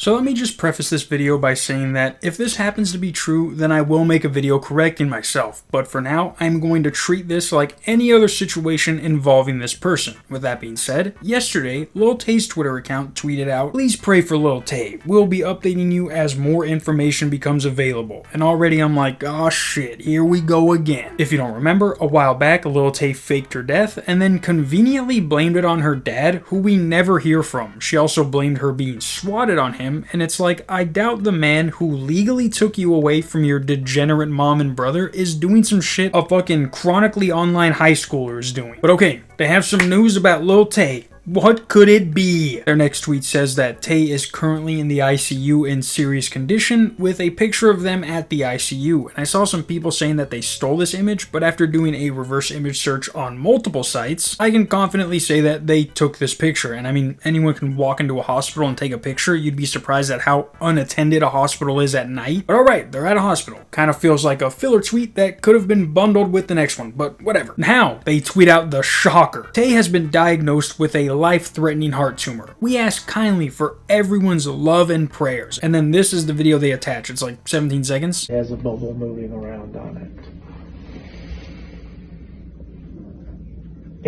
So let me just preface this video by saying that if this happens to be true, then I will make a video correcting myself. But for now, I'm going to treat this like any other situation involving this person. With that being said, yesterday, Lil Tay's Twitter account tweeted out, "Please pray for Lil Tay. We'll be updating you as more information becomes available." And already I'm like, oh shit, here we go again. If you don't remember, a while back, Lil Tay faked her death and then conveniently blamed it on her dad, who we never hear from. She also blamed her being swatted on him. And it's like, I doubt the man who legally took you away from your degenerate mom and brother is doing some shit a fucking chronically online high schooler is doing. But okay, they have some news about Lil Tay. What could it be? Their next tweet says that Tay is currently in the ICU in serious condition, with a picture of them at the ICU. And I saw some people saying that they stole this image, but after doing a reverse image search on multiple sites, I can confidently say that they took this picture. And I mean, anyone can walk into a hospital and take a picture. You'd be surprised at how unattended a hospital is at night. But alright, they're at a hospital. Kind of feels like a filler tweet that could have been bundled with the next one, but whatever. Now, they tweet out the shocker. Tay has been diagnosed with a life-threatening heart tumor. We ask kindly for everyone's love and prayers. And then this is the video they attach. It's like 17 seconds. It has a bubble moving around on it.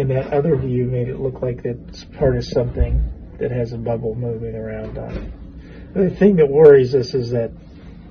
And that other view made it look like it's part of something that has a bubble moving around on it. The thing that worries us is that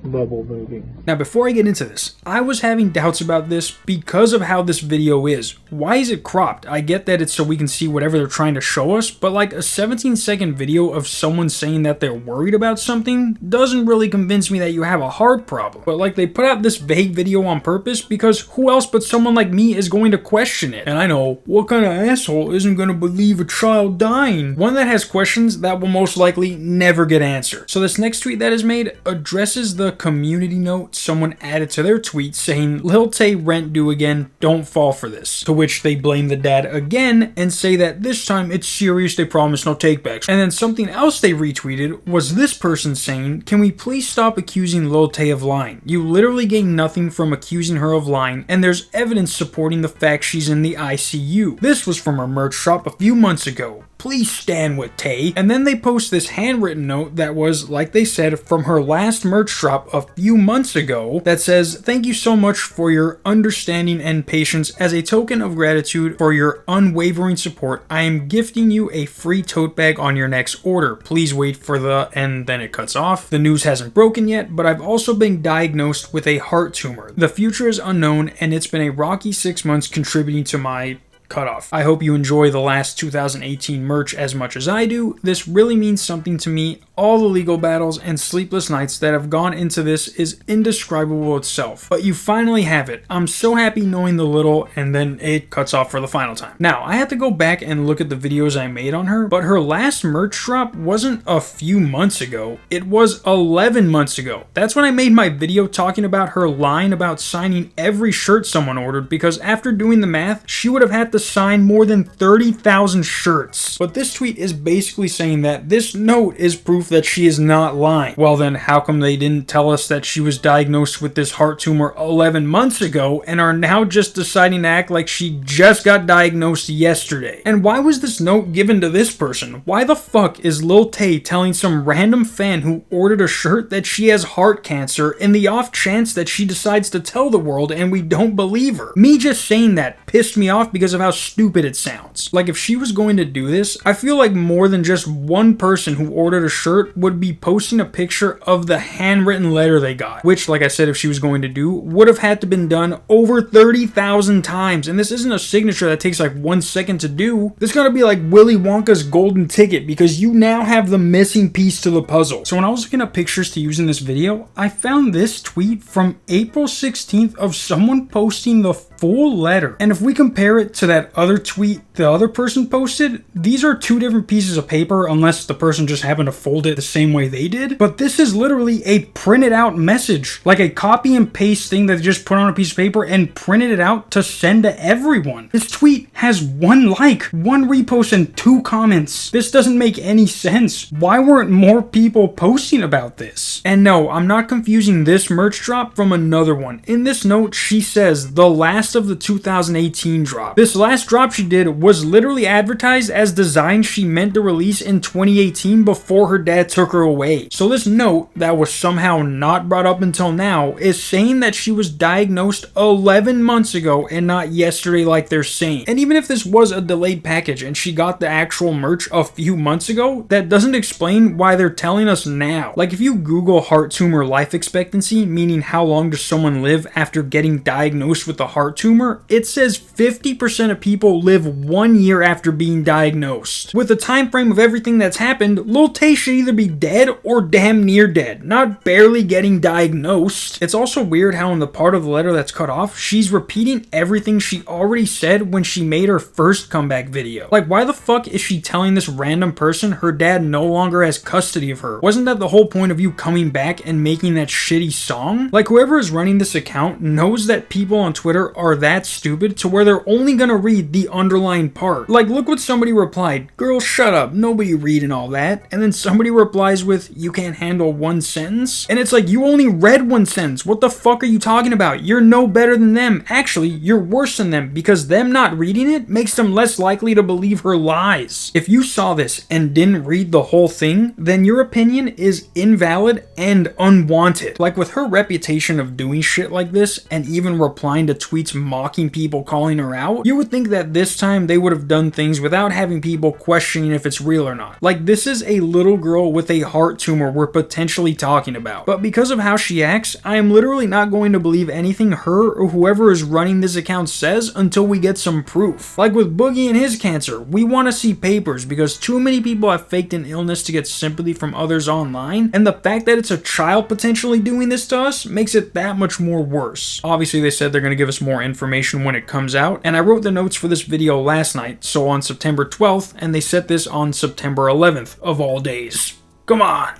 bubble moving. Now before I get into this, I was having doubts about this because of how this video is. Why is it cropped? I get that it's so we can see whatever they're trying to show us, but like a 17-second video of someone saying that they're worried about something doesn't really convince me that you have a heart problem. But like they put out this vague video on purpose because who else but someone like me is going to question it? And I know, what kind of asshole isn't going to believe a child dying? One that has questions that will most likely never get answered. So this next tweet that is made addresses the community note someone added to their tweet saying, "Lil Tay rent due again, don't fall for this." To which they blame the dad again and say that this time it's serious, they promise no takebacks. And then something else they retweeted was this person saying, "Can we please stop accusing Lil Tay of lying? You literally gain nothing from accusing her of lying, and there's evidence supporting the fact she's in the ICU." This was from her merch shop a few months ago. Please stand with Tay. And then they post this handwritten note that was, like they said, from her last merch shop a few months ago that says, "Thank you so much for your understanding and patience. As a token of gratitude for your unwavering support, I am gifting you a free tote bag on your next order. Please wait for the..." and then it cuts off. The news hasn't broken yet, but I've also been diagnosed with a heart tumor. The future is unknown, and it's been a rocky 6 months contributing to my cutoff. I hope you enjoy the last 2018 merch as much as I do. This really means something to me. All the legal battles and sleepless nights that have gone into this is indescribable itself. But you finally have it. I'm so happy knowing the little, and then it cuts off for the final time. Now, I had to go back and look at the videos I made on her, but her last merch drop wasn't a few months ago. It was 11 months ago. That's when I made my video talking about her lying about signing every shirt someone ordered, because after doing the math, she would have had to sign more than 30,000 shirts. But this tweet is basically saying that this note is proof that she is not lying. Well then, how come they didn't tell us that she was diagnosed with this heart tumor 11 months ago and are now just deciding to act like she just got diagnosed yesterday? And why was this note given to this person? Why the fuck is Lil Tay telling some random fan who ordered a shirt that she has heart cancer in the off chance that she decides to tell the world and we don't believe her? Me just saying that pissed me off because of how stupid it sounds. Like if she was going to do this, I feel like more than just one person who ordered a shirt would be posting a picture of the handwritten letter they got, which, like I said, if she was going to do, would have had to been done over 30,000 times. And this isn't a signature that takes like 1 second to do. This gotta be like Willy Wonka's golden ticket, because you now have the missing piece to the puzzle. So when I was looking at pictures to use in this video, I found this tweet from April 16th of someone posting the full letter. And if we compare it to that other tweet the other person posted, these are two different pieces of paper, unless the person just happened to fold it the same way they did. But this is literally a printed out message, like a copy and paste thing that they just put on a piece of paper and printed it out to send to everyone. This tweet has 1 like, 1 repost, and 2 comments. This doesn't make any sense. Why weren't more people posting about this? And no, I'm not confusing this merch drop from another one. In this note, she says the last of the 2018 drop. This last drop she did was literally advertised as designs she meant to release in 2018 before her dad took her away. So this note that was somehow not brought up until now is saying that she was diagnosed 11 months ago and not yesterday like they're saying. And even if this was a delayed package and she got the actual merch a few months ago, that doesn't explain why they're telling us now. Like if you Google heart tumor life expectancy, meaning how long does someone live after getting diagnosed with a heart tumor, it says 50% of people live 1 year after being diagnosed. With the time frame of everything that's happened, Lil Tay should either be dead or damn near dead, not barely getting diagnosed. It's also weird how in the part of the letter that's cut off, she's repeating everything she already said when she made her first comeback video. Like why the fuck is she telling this random person her dad no longer has custody of her? Wasn't that the whole point of you coming back and making that shitty song? Like whoever is running this account knows that people on Twitter are that stupid to where they're only gonna read the underlying part. Like look what somebody replied, "Girl, shut up, nobody reading all that." And then somebody replies with, "You can't handle one sentence?" And it's like, you only read one sentence. What the fuck are you talking about? You're no better than them. Actually, you're worse than them because them not reading it makes them less likely to believe her lies. If you saw this and didn't read the whole thing, then your opinion is invalid and unwanted. Like with her reputation of doing shit like this and even replying to tweets mocking people calling her out, you would think that this time they would have done things without having people questioning if it's real or not. Like this is a little girl with a heart tumor we're potentially talking about. But because of how she acts, I am literally not going to believe anything her or whoever is running this account says until we get some proof. Like with Boogie and his cancer, we want to see papers because too many people have faked an illness to get sympathy from others online, and the fact that it's a child potentially doing this to us makes it that much more worse. Obviously they said they're going to give us more information when it comes out, and I wrote the notes for this video last night, so on September 12th, and they set this on September 11th of all days. Come on!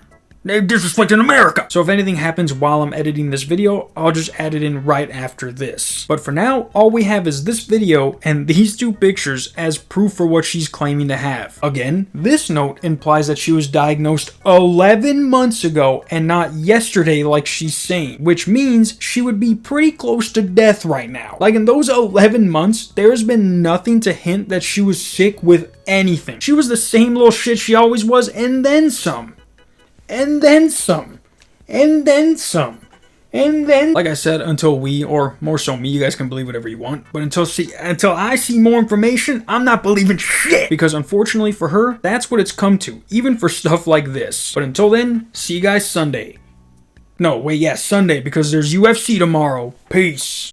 They're disrespecting America! So if anything happens while I'm editing this video, I'll just add it in right after this. But for now, all we have is this video and these two pictures as proof for what she's claiming to have. Again, this note implies that she was diagnosed 11 months ago and not yesterday like she's saying, which means she would be pretty close to death right now. Like in those 11 months, there's been nothing to hint that she was sick with anything. She was the same little shit she always was and then some. And then some. And then some. And then, like I said, until we, or more so me, you guys can believe whatever you want, but until I see more information, I'm not believing shit. Because unfortunately for her, that's what it's come to, even for stuff like this. But until then, see you guys Sunday. No, wait, yeah, Sunday, because there's UFC tomorrow. Peace.